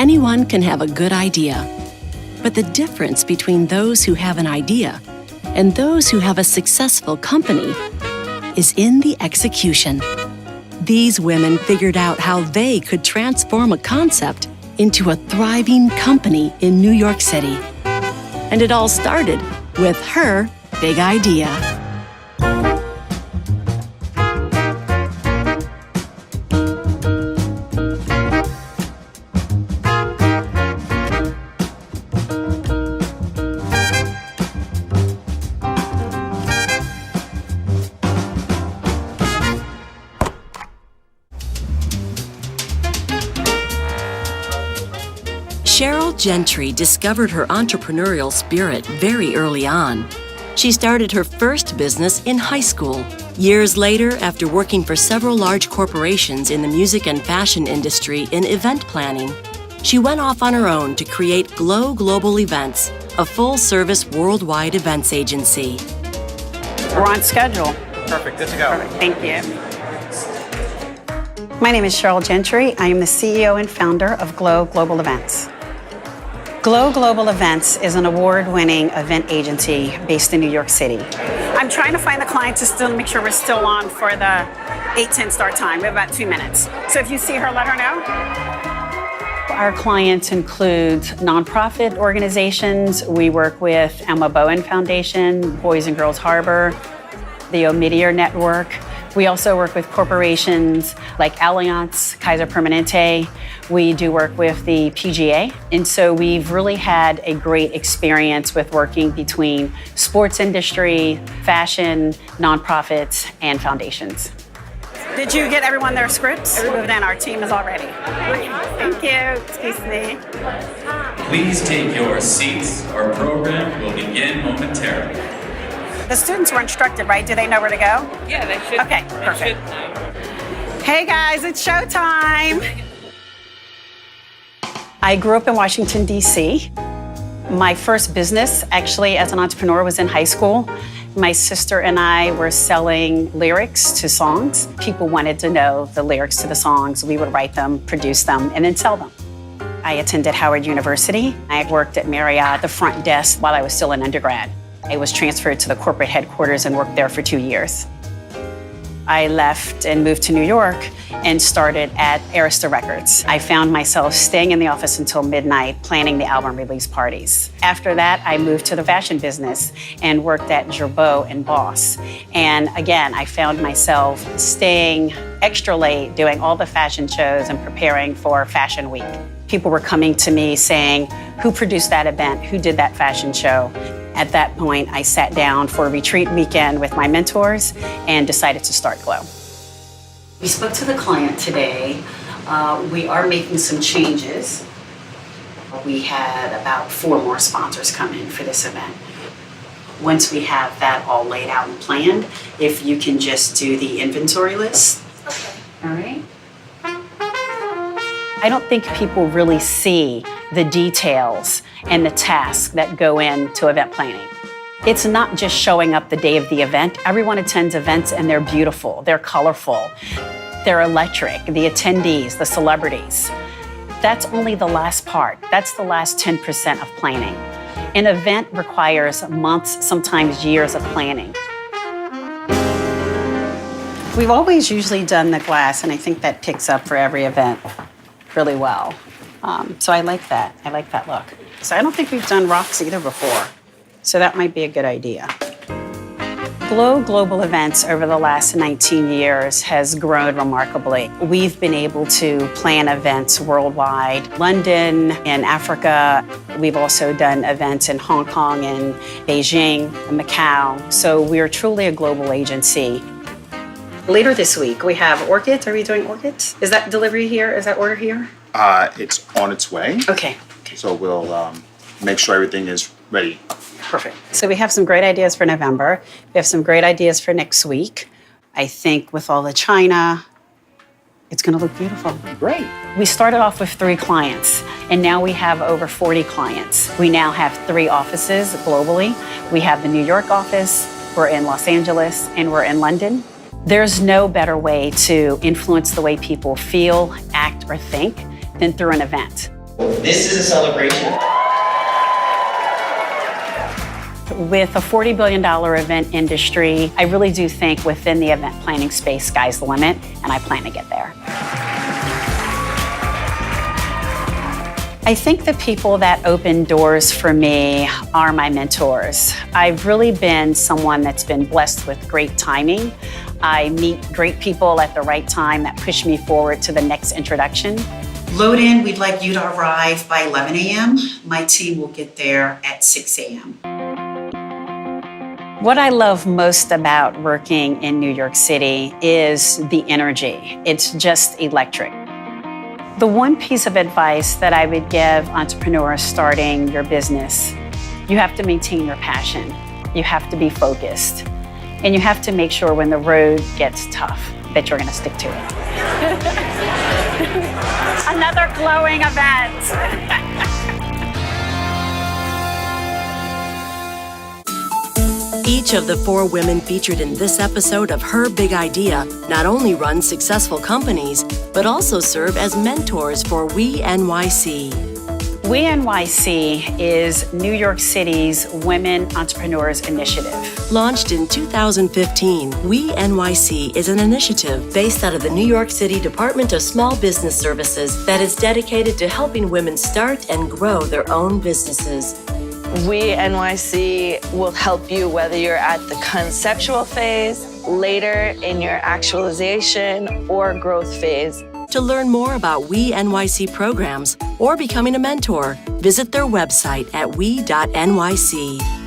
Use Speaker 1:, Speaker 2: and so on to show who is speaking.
Speaker 1: Anyone can have a good idea, but the difference between those who have an idea and those who have a successful company is in the execution. These women figured out how they could transform a concept into a thriving company in New York City. And it all started with her big idea. Cheryl Gentry discovered her entrepreneurial spirit very early on. She started her first business in high school. Years later, after working for several large corporations in the music and fashion industry in event planning, she went off on her own to create Glow Global Events, a full-service worldwide events agency.
Speaker 2: We're on schedule.
Speaker 3: Perfect, good to go.
Speaker 2: Perfect. Thank you. My name is Cheryl Gentry. I am the CEO and founder of Glow Global Events. Glow Global Events is an award-winning event agency based in New York City. I'm trying to find the client to still make sure we're still on for the 8:10 start time. We have about 2 minutes. So if you see her, let her know. Our clients include nonprofit organizations. We work with Emma Bowen Foundation, Boys and Girls Harbor, the Omidyar Network. We also work with corporations like Allianz, Kaiser Permanente. We do work with the PGA. And so we've really had a great experience with working between sports industry, fashion, nonprofits, and foundations. Did you get everyone their scripts? Then our team is all ready. Thank you. Excuse me.
Speaker 4: Please take your seats. Our program will begin momentarily.
Speaker 2: The students were instructed, right? Do they know where to go?
Speaker 5: Yeah, they should.
Speaker 2: Okay, perfect. Hey guys, it's showtime. I grew up in Washington, D.C. My first business, actually, as an entrepreneur was in high school. My sister and I were selling lyrics to songs. People wanted to know the lyrics to the songs. We would write them, produce them, and then sell them. I attended Howard University. I worked at Marriott, the front desk, while I was still an undergrad. I was transferred to the corporate headquarters and worked there for 2 years. I left and moved to New York and started at Arista Records. I found myself staying in the office until midnight, planning the album release parties. After that, I moved to the fashion business and worked at Girbeau and Boss. And again, I found myself staying extra late, doing all the fashion shows and preparing for Fashion Week. People were coming to me saying, who produced that event? Who did that fashion show? At that point, I sat down for a retreat weekend with my mentors and decided to start Glow. We spoke to the client today. We are making some changes. We had about 4 more sponsors come in for this event. Once we have that all laid out and planned, if you can just do the inventory list. Okay. All right. I don't think people really see the details and the tasks that go into event planning. It's not just showing up the day of the event. Everyone attends events and they're beautiful, they're colorful, they're electric, the attendees, the celebrities. That's only the last part. That's the last 10% of planning. An event requires months, sometimes years of planning. We've always usually done the glass, and I think that picks up for every event really well. So I like that. I like that look. So I don't think we've done rocks either before. So that might be a good idea. Glow Global Events over the last 19 years has grown remarkably. We've been able to plan events worldwide, London and Africa. We've also done events in Hong Kong and Beijing and Macau. So we're truly a global agency. Later this week, we have orchids. Are we doing orchids? Is that delivery here? Is that order here?
Speaker 3: It's on its way.
Speaker 2: Okay.
Speaker 3: So we'll make sure everything is ready.
Speaker 2: Perfect. So we have some great ideas for November. We have some great ideas for next week. I think with all the china, it's going to look beautiful.
Speaker 3: Great.
Speaker 2: We started off with 3 clients, and now we have over 40 clients. We now have 3 offices globally. We have the New York office, we're in Los Angeles, and we're in London. There's no better way to influence the way people feel, act, or think than through an event.
Speaker 5: This is a celebration.
Speaker 2: With a $40 billion event industry, I really do think within the event planning space, sky's the limit, and I plan to get there. I think the people that open doors for me are my mentors. I've really been someone that's been blessed with great timing. I meet great people at the right time that push me forward to the next introduction.
Speaker 6: Load in, we'd like you to arrive by 11 a.m. My team will get there at 6 a.m.
Speaker 2: What I love most about working in New York City is the energy. It's just electric. The one piece of advice that I would give entrepreneurs starting your business, you have to maintain your passion. You have to be focused. And you have to make sure when the road gets tough that you're going to stick to it. Another glowing event.
Speaker 1: Each of the 4 women featured in this episode of Her Big Idea not only run successful companies, but also serve as mentors for We NYC.
Speaker 2: We NYC is New York City's Women Entrepreneurs Initiative.
Speaker 1: Launched in 2015, We NYC is an initiative based out of the New York City Department of Small Business Services that is dedicated to helping women start and grow their own businesses.
Speaker 7: We NYC will help you whether you're at the conceptual phase, later in your actualization, or growth phase.
Speaker 1: To learn more about We NYC programs or becoming a mentor, visit their website at we.nyc.